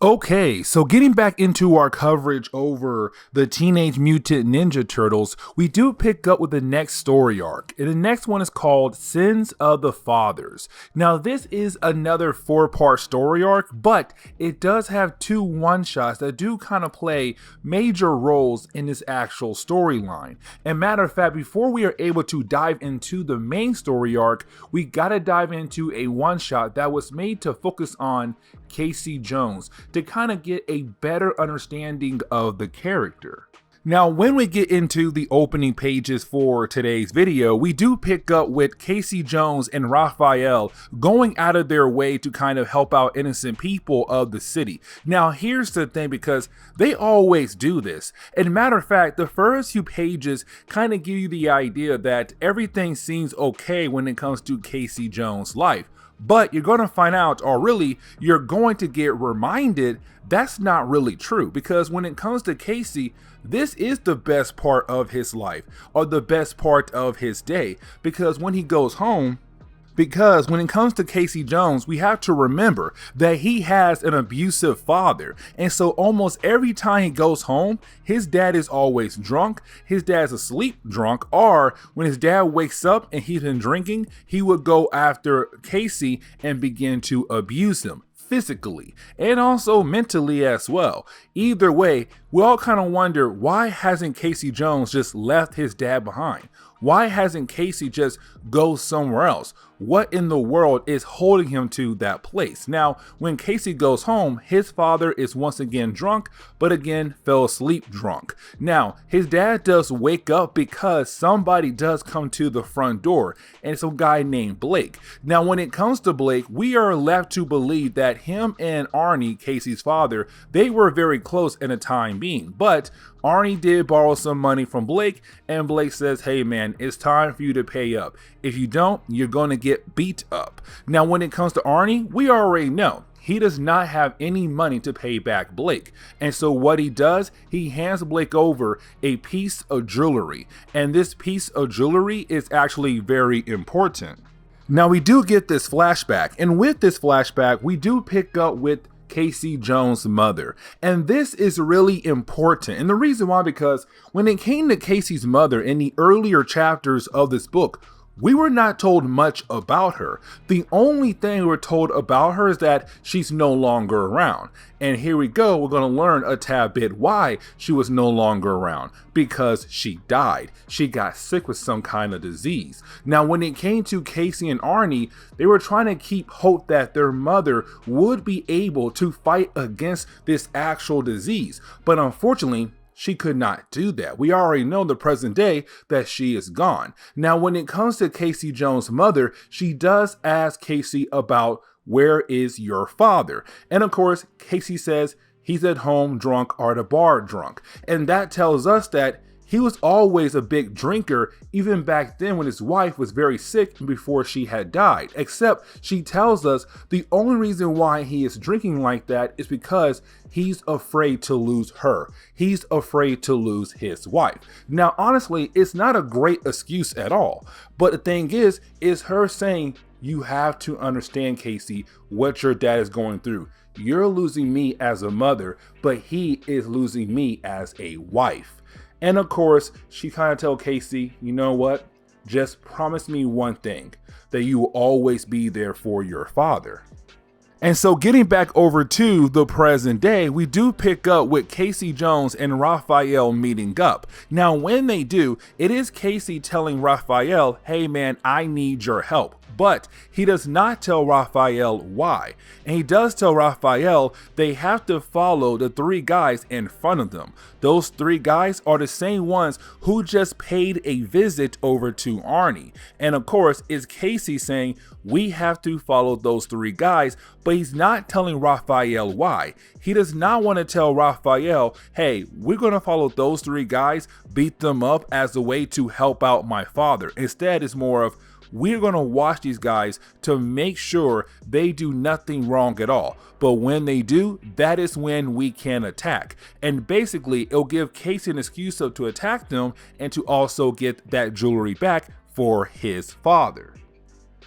Okay, so getting back into our coverage over the Teenage Mutant Ninja Turtles, we do pick up with the next story arc, and the next one is called Sins of the Fathers. Now, this is another 4-part story arc, but it does have 2 one-shots that do kind of play major roles in this actual storyline. And matter of fact, before we are able to dive into the main story arc, we gotta dive into a one-shot that was made to focus on Casey Jones to kind of get a better understanding of the character. Now, when we get into the opening pages for today's video, we do pick up with Casey Jones and Raphael going out of their way to kind of help out innocent people of the city. Now, here's the thing, because they always do this. And matter of fact, the first few pages kind of give you the idea that everything seems okay when it comes to Casey Jones' life. But you're going to find out, or really, you're going to get reminded that's not really true. Because when it comes to Casey, this is the best part of his life, or the best part of his day. Because when he goes home, because when it comes to Casey Jones, we have to remember that he has an abusive father. And so almost every time he goes home, his dad is always drunk, his dad's asleep drunk, or when his dad wakes up and he's been drinking, he would go after Casey and begin to abuse him physically and also mentally as well. Either way, we all kind of wonder, why hasn't Casey Jones just left his dad behind? Why hasn't Casey just go somewhere else? What in the world is holding him to that place? Now, when Casey goes home, his father is once again drunk, but again fell asleep drunk. Now, his dad does wake up because somebody does come to the front door, and it's a guy named Blake. Now, when it comes to Blake, we are left to believe that him and Arnie, Casey's father, they were very close in a time being, but Arnie did borrow some money from Blake, and Blake says, hey man, it's time for you to pay up. If you don't, you're going to get beat up. Now, when it comes to Arnie, we already know he does not have any money to pay back Blake. And so what he does, he hands Blake over a piece of jewelry. And this piece of jewelry is actually very important. Now, we do get this flashback, and with this flashback, we do pick up with Casey Jones' mother. And this is really important. And the reason why, because when it came to Casey's mother in the earlier chapters of this book, we were not told much about her. The only thing we were told about her is that she's no longer around. And here we go, we're going to learn a tad bit why she was no longer around. Because she died. She got sick with some kind of disease. Now, when it came to Casey and Arnie, they were trying to keep hope that their mother would be able to fight against this actual disease. But unfortunately, she could not do that. We already know the present day that she is gone. Now, when it comes to Casey Jones' mother, she does ask Casey about, where is your father? And of course, Casey says he's at home drunk or at a bar drunk. And that tells us that he was always a big drinker, even back then when his wife was very sick and before she had died. Except she tells us the only reason why he is drinking like that is because he's afraid to lose her. He's afraid to lose his wife. Now, honestly, it's not a great excuse at all. But the thing is her saying, you have to understand, Casey, what your dad is going through. You're losing me as a mother, but he is losing me as a wife. And of course, she kind of tells Casey, you know what? Just promise me one thing, that you will always be there for your father. And so getting back over to the present day, we do pick up with Casey Jones and Raphael meeting up. Now, when they do, it is Casey telling Raphael, hey man, I need your help. But he does not tell Raphael why. And he does tell Raphael they have to follow the 3 guys in front of them. Those 3 guys are the same ones who just paid a visit over to Arnie. And of course, it's Casey saying we have to follow those 3 guys, but he's not telling Raphael why. He does not want to tell Raphael, hey, we're going to follow those 3 guys, beat them up as a way to help out my father. Instead, it's more of, we're going to watch these guys to make sure they do nothing wrong at all. But when they do, that is when we can attack. And basically, it'll give Casey an excuse to attack them and to also get that jewelry back for his father.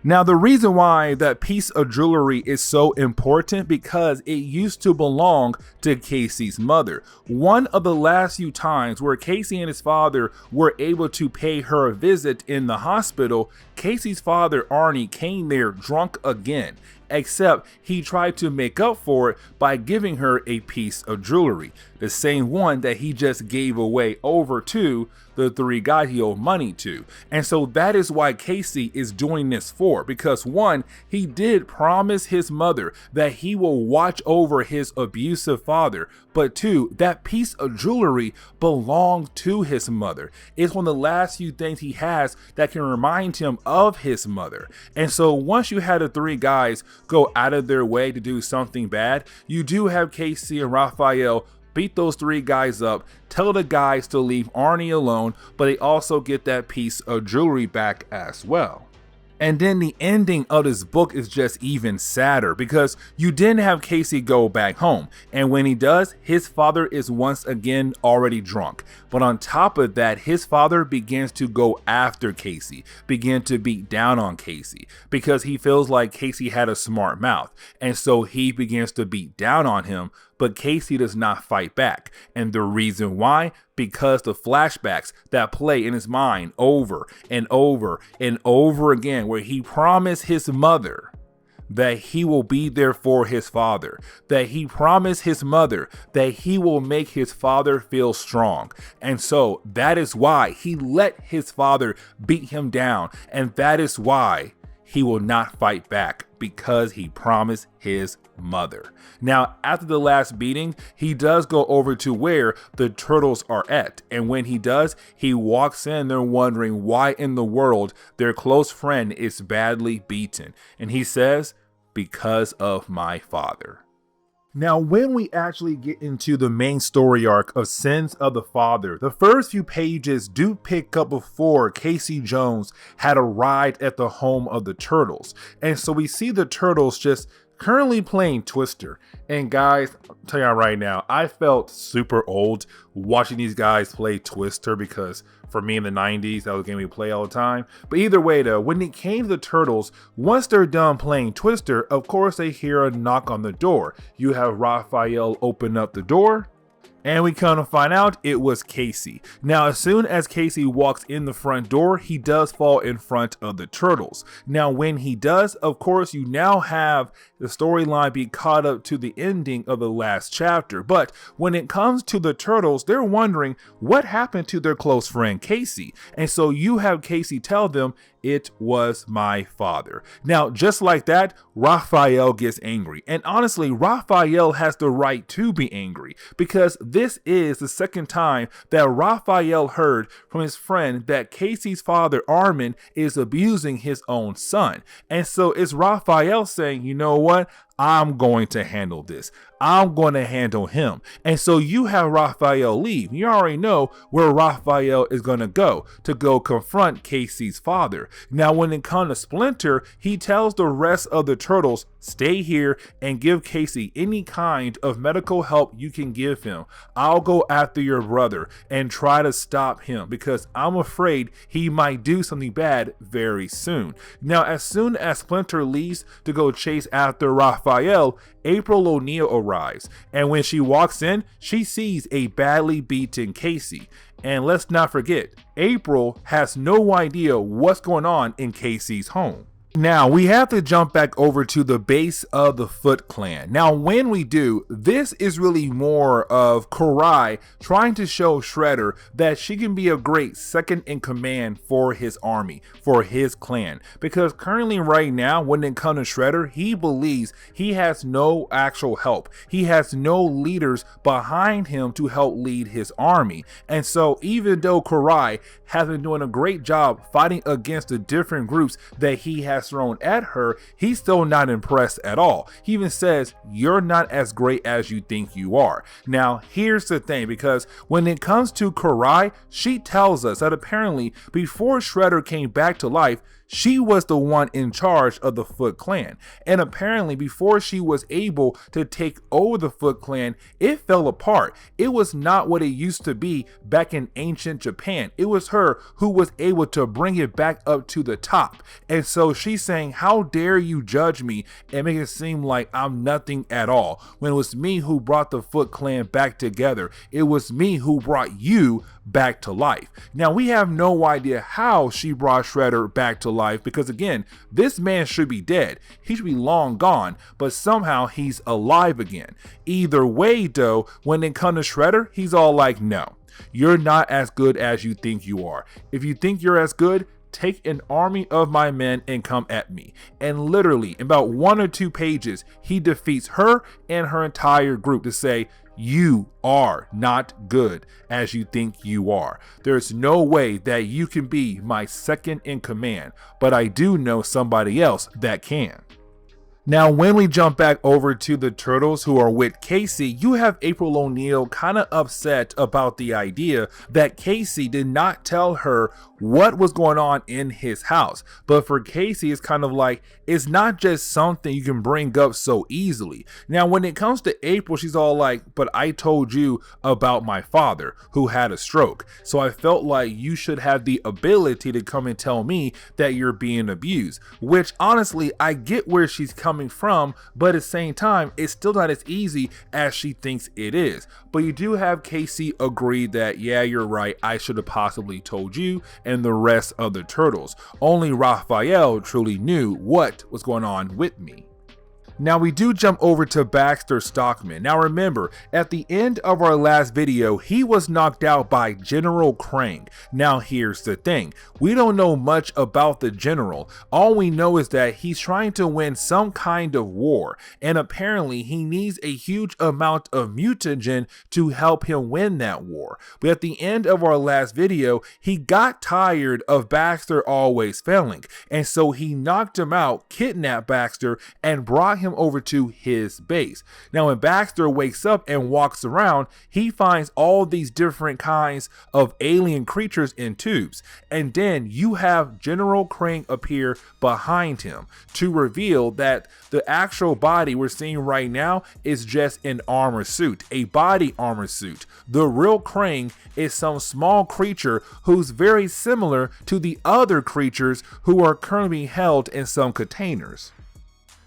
Now, the reason why that piece of jewelry is so important because it used to belong to Casey's mother. One of the last few times where Casey and his father were able to pay her a visit in the hospital, Casey's father, Arnie, came there drunk again. Except he tried to make up for it by giving her a piece of jewelry, the same one that he just gave away over to the three guys he owed money to. And so that is why Casey is doing this for, because one, he did promise his mother that he will watch over his abusive father, but two, that piece of jewelry belonged to his mother. It's one of the last few things he has that can remind him of his mother. And so once you had the three guys go out of their way to do something bad, you do have Casey and Raphael beat those three guys up, tell the guys to leave Arnie alone, but they also get that piece of jewelry back as well. And then the ending of this book is just even sadder because you didn't have Casey go back home. And when he does, his father is once again already drunk. But on top of that, his father begins to go after Casey, begin to beat down on Casey because he feels like Casey had a smart mouth. And so he begins to beat down on him, but Casey does not fight back. And the reason why? Because the flashbacks that play in his mind over and over and over again, where he promised his mother that he will be there for his father, that he promised his mother that he will make his father feel strong. And so that is why he let his father beat him down. And that is why he will not fight back, because he promised his mother. Now, after the last beating, he does go over to where the turtles are at. And when he does, he walks in there wondering why in the world their close friend is badly beaten. And he says, because of my father. Now, when we actually get into the main story arc of Sins of the Father, the first few pages do pick up before Casey Jones had arrived at the home of the Turtles. And so we see the Turtles just currently playing Twister. And guys, I'll tell you right now, I felt super old watching these guys play Twister because for me in the 90s, that was a game we play all the time. But either way though, when it came to the Turtles, once they're done playing Twister, of course they hear a knock on the door. You have Raphael open up the door, and we come to find out it was Casey. Now, as soon as Casey walks in the front door, he does fall in front of the Turtles. Now, when he does, of course, you now have the storyline be caught up to the ending of the last chapter. But when it comes to the Turtles, they're wondering what happened to their close friend Casey. And so you have Casey tell them, it was my father. Now, just like that, Raphael gets angry. And honestly, Raphael has the right to be angry because this is the second time that Raphael heard from his friend that Casey's father, Armin, is abusing his own son. And so it's Raphael saying, you know what? I'm going to handle this. I'm going to handle him. And so you have Raphael leave. You already know where Raphael is going to go confront Casey's father. Now, when it comes to Splinter, he tells the rest of the Turtles, stay here and give Casey any kind of medical help you can give him. I'll go after your brother and try to stop him because I'm afraid he might do something bad very soon. Now, as soon as Splinter leaves to go chase after Raphael, April O'Neil arrives, and when she walks in, she sees a badly beaten Casey. And let's not forget, April has no idea what's going on in Casey's home. Now, we have to jump back over to the base of the Foot Clan. Now, when we do, this is really more of Karai trying to show Shredder that she can be a great second in command for his army, for his clan. Because currently right now, when it comes to Shredder, he believes he has no actual help. He has no leaders behind him to help lead his army. And so even though Karai has been doing a great job fighting against the different groups that he has thrown at her, he's still not impressed at all. He even says, you're not as great as you think you are. Now, here's the thing, because when it comes to Karai, she tells us that apparently before Shredder came back to life, she was the one in charge of the Foot Clan. And apparently before she was able to take over the Foot Clan, it fell apart. It was not what it used to be back in ancient Japan. It was her who was able to bring it back up to the top. And so she's saying, how dare you judge me and make it seem like I'm nothing at all, when it was me who brought the Foot Clan back together. It was me who brought you back to life. Now, we have no idea how she brought Shredder back to life, because again, this man should be dead. He should be long gone, but somehow he's alive again. Either way though, when it comes to Shredder, he's all like, no, you're not as good as you think you are. If you think you're as good, take an army of my men and come at me. And literally in about 1 or 2 pages, he defeats her and her entire group to say, you are not good as you think you are. There's no way that you can be my second in command, but I do know somebody else that can. Now, when we jump back over to the Turtles who are with Casey, you have April O'Neil kind of upset about the idea that Casey did not tell her what was going on in his house. But for Casey, it's kind of like, it's not just something you can bring up so easily. Now, when it comes to April, she's all like, but I told you about my father who had a stroke. So I felt like you should have the ability to come and tell me that you're being abused, which honestly, I get where she's coming from, but at the same time, it's still not as easy as she thinks it is. But you do have Casey agree that, yeah, you're right, I should have possibly told you and the rest of the Turtles. Only Raphael truly knew what was going on with me. Now we do jump over to Baxter Stockman. Now remember, at the end of our last video, he was knocked out by General Krang. Now here's the thing, we don't know much about the general. All we know is that he's trying to win some kind of war, and apparently he needs a huge amount of mutagen to help him win that war. But at the end of our last video, he got tired of Baxter always failing, and so he knocked him out, kidnapped Baxter, and brought him over to his base. Now when Baxter wakes up and walks around, he finds all these different kinds of alien creatures in tubes, and then you have General Krang appear behind him to reveal that the actual body we're seeing right now is just an armor suit, a body armor suit. The real Krang is some small creature who's very similar to the other creatures who are currently held in some containers.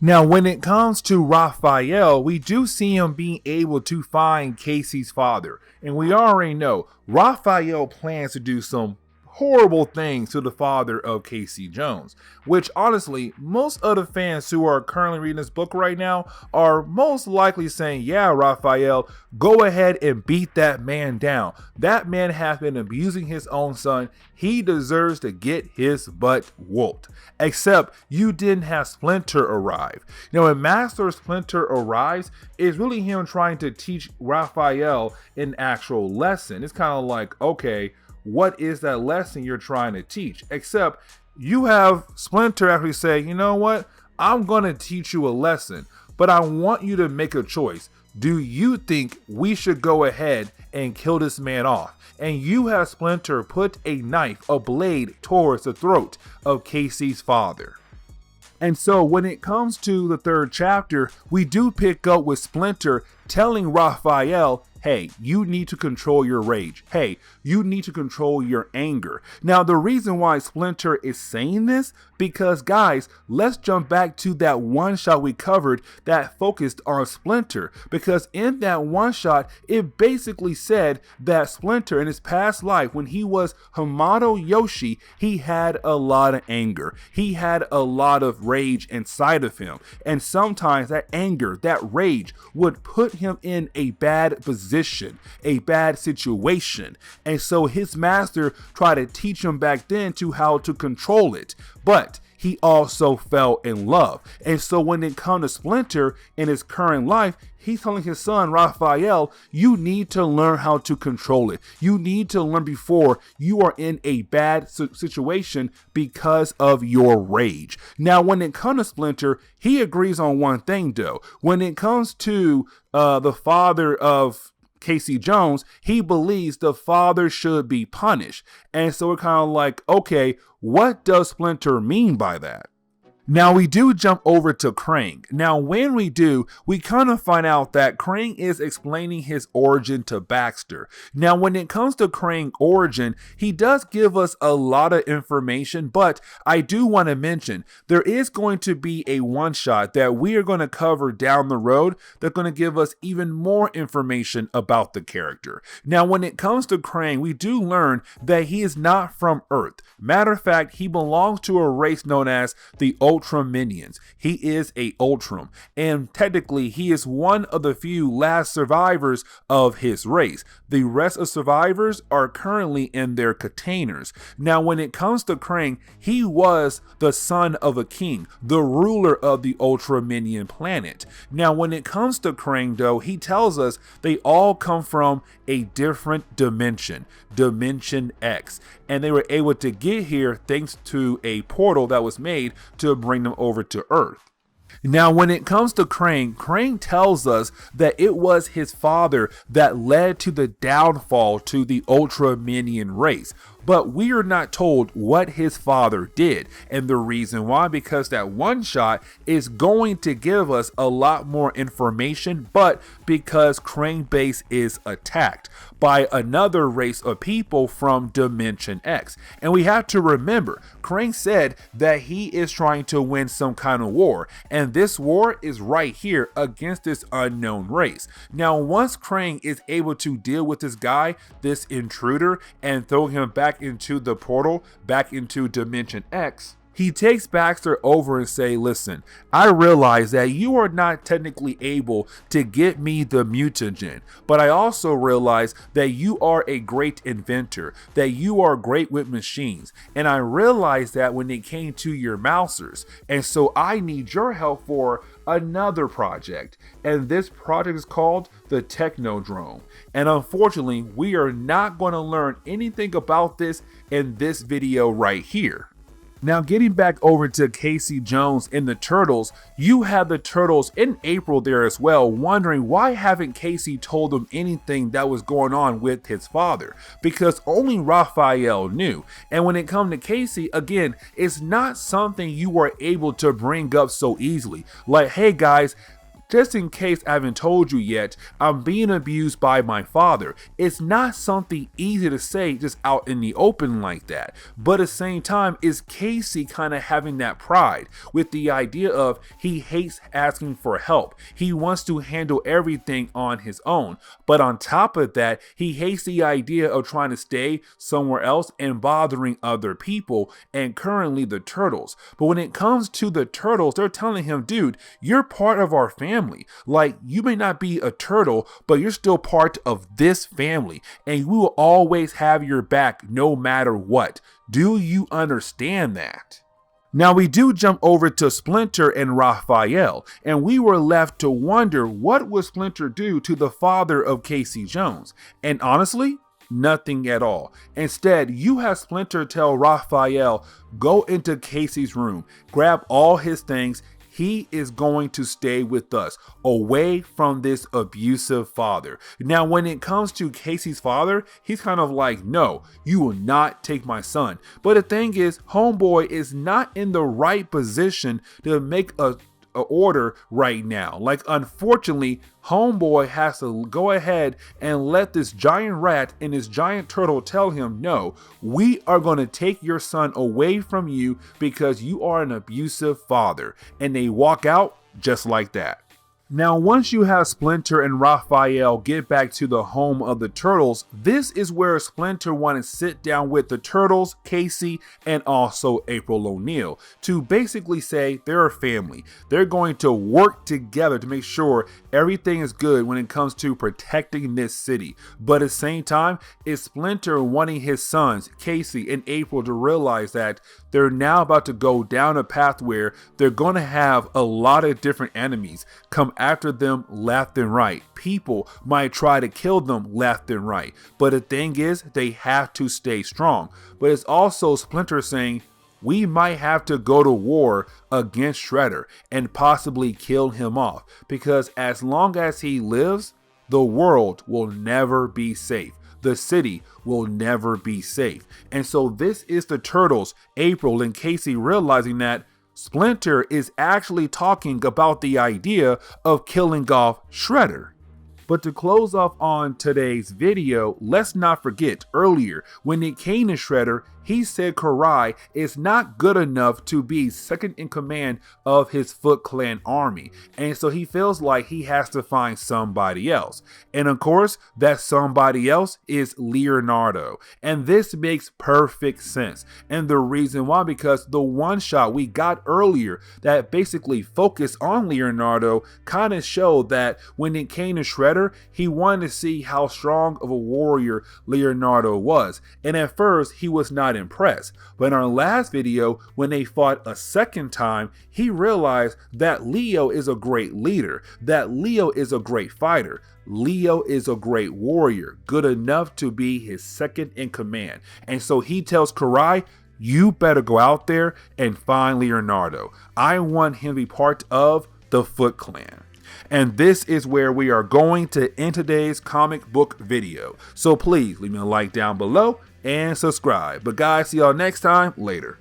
Now, when it comes to Raphael, we do see him being able to find Casey's father. And we already know Raphael plans to do some horrible things to the father of Casey Jones, which honestly, most of the fans who are currently reading this book right now are most likely saying, yeah, Raphael, go ahead and beat that man down. That man has been abusing his own son. He deserves to get his butt whooped. Except you didn't have Splinter arrive. You know, when Master Splinter arrives, it's really him trying to teach Raphael an actual lesson. It's kind of like, okay, what is that lesson you're trying to teach? Except you have Splinter actually say, you know what? I'm going to teach you a lesson, but I want you to make a choice. Do you think we should go ahead and kill this man off? And you have Splinter put a knife, a blade, towards the throat of Casey's father. And so when it comes to the 3rd chapter, we do pick up with Splinter telling Raphael, hey, you need to control your rage. Hey, you need to control your anger. Now, the reason why Splinter is saying this, because guys, let's jump back to that one shot we covered that focused on Splinter. Because in that one shot, it basically said that Splinter in his past life, when he was Hamato Yoshi, he had a lot of anger. He had a lot of rage inside of him. And sometimes that anger, that rage would put him in a bad position, a bad situation. And so his master tried to teach him back then to how to control it. But he also fell in love. And so when it comes to Splinter in his current life, he's telling his son, Raphael, you need to learn how to control it. You need to learn before you are in a bad situation because of your rage. Now, when it comes to Splinter, he agrees on one thing, though. When it comes to the father of Casey Jones, he believes the father should be punished. And so we're kind of like, okay, what does Splinter mean by that? Now we do jump over to Krang. Now when we do, we kind of find out that Krang is explaining his origin to Baxter. Now when it comes to Krang's origin, he does give us a lot of information, but I do want to mention there is going to be a one-shot that we are going to cover down the road that's going to give us even more information about the character. Now when it comes to Krang, we do learn that he is not from Earth. Matter of fact, he belongs to a race known as the Ultra Minions. He is a Ultram, and technically he is one of the few last survivors of his race. The rest of survivors are currently in their containers. Now when it comes to Krang, he was the son of a king, the ruler of the Ultra Minion planet. Now when it comes to Krang though, he tells us they all come from a different dimension, Dimension X, and they were able to get here thanks to a portal that was made to bring them over to Earth. Now when it comes to Krang, Krang tells us that it was his father that led to the downfall to the Ultra Minion race. But we are not told what his father did, and the reason why, because that one shot is going to give us a lot more information, but because Krang base is attacked by another race of people from Dimension X. And we have to remember, Krang said that he is trying to win some kind of war, and this war is right here against this unknown race. Now once Krang is able to deal with this guy, this intruder, and throw him back into the portal, back into Dimension X, he takes Baxter over and say, listen, I realize that you are not technically able to get me the mutagen, but I also realize that you are a great inventor, that you are great with machines, and I realized that when it came to your mousers, and so I need your help for another project, and this project is called the Technodrome. And unfortunately, we are not going to learn anything about this in this video right here. Now getting back over to Casey Jones and the Turtles, you have the Turtles in April there as well, wondering why haven't Casey told them anything that was going on with his father, because only Raphael knew. And when it comes to Casey, again, it's not something you were able to bring up so easily. Like, hey guys, just in case I haven't told you yet, I'm being abused by my father. It's not something easy to say just out in the open like that. But at the same time, is Casey kind of having that pride with the idea of he hates asking for help. He wants to handle everything on his own. But on top of that, he hates the idea of trying to stay somewhere else and bothering other people, and currently the Turtles. But when it comes to the Turtles, they're telling him, dude, you're part of our family. Like, you may not be a turtle, but you're still part of this family, and we will always have your back no matter what. Do you understand that? Now we do jump over to Splinter and Raphael, and we were left to wonder what would Splinter do to the father of Casey Jones, and honestly, nothing at all. Instead, you have Splinter tell Raphael, go into Casey's room, grab all his things. He is going to stay with us, away from this abusive father. Now, when it comes to Casey's father, he's kind of like, no, you will not take my son. But the thing is, homeboy is not in the right position to make a order right now. Like, unfortunately, homeboy has to go ahead and let this giant rat and this giant turtle tell him, no, we are going to take your son away from you because you are an abusive father. And they walk out just like that. Now, once you have Splinter and Raphael get back to the home of the Turtles, this is where Splinter wanted to sit down with the Turtles, Casey, and also April O'Neil to basically say they're a family. They're going to work together to make sure everything is good when it comes to protecting this city. But at the same time, it's Splinter wanting his sons, Casey and April, to realize that they're now about to go down a path where they're going to have a lot of different enemies come after them left and right. People might try to kill them left and right. But the thing is, they have to stay strong. But it's also Splinter saying, we might have to go to war against Shredder and possibly kill him off. Because as long as he lives, the world will never be safe. The city will never be safe. And so this is the Turtles, April and Casey, realizing that Splinter is actually talking about the idea of killing off Shredder. But to close off on today's video, let's not forget earlier when it came to Shredder, he said Karai is not good enough to be second in command of his Foot Clan army. And so he feels like he has to find somebody else. And of course, that somebody else is Leonardo. And this makes perfect sense. And the reason why, because the one shot we got earlier that basically focused on Leonardo kind of showed that when it came to Shredder, he wanted to see how strong of a warrior Leonardo was. And at first, he was not impressed. But in our last video, when they fought a second time, he realized that Leo is a great leader, that Leo is a great fighter. Leo is a great warrior, good enough to be his second in command. And so he tells Karai, you better go out there and find Leonardo. I want him to be part of the Foot Clan. And this is where we are going to end today's comic book video. So please leave me a like down below and subscribe. But guys, see y'all next time. Later.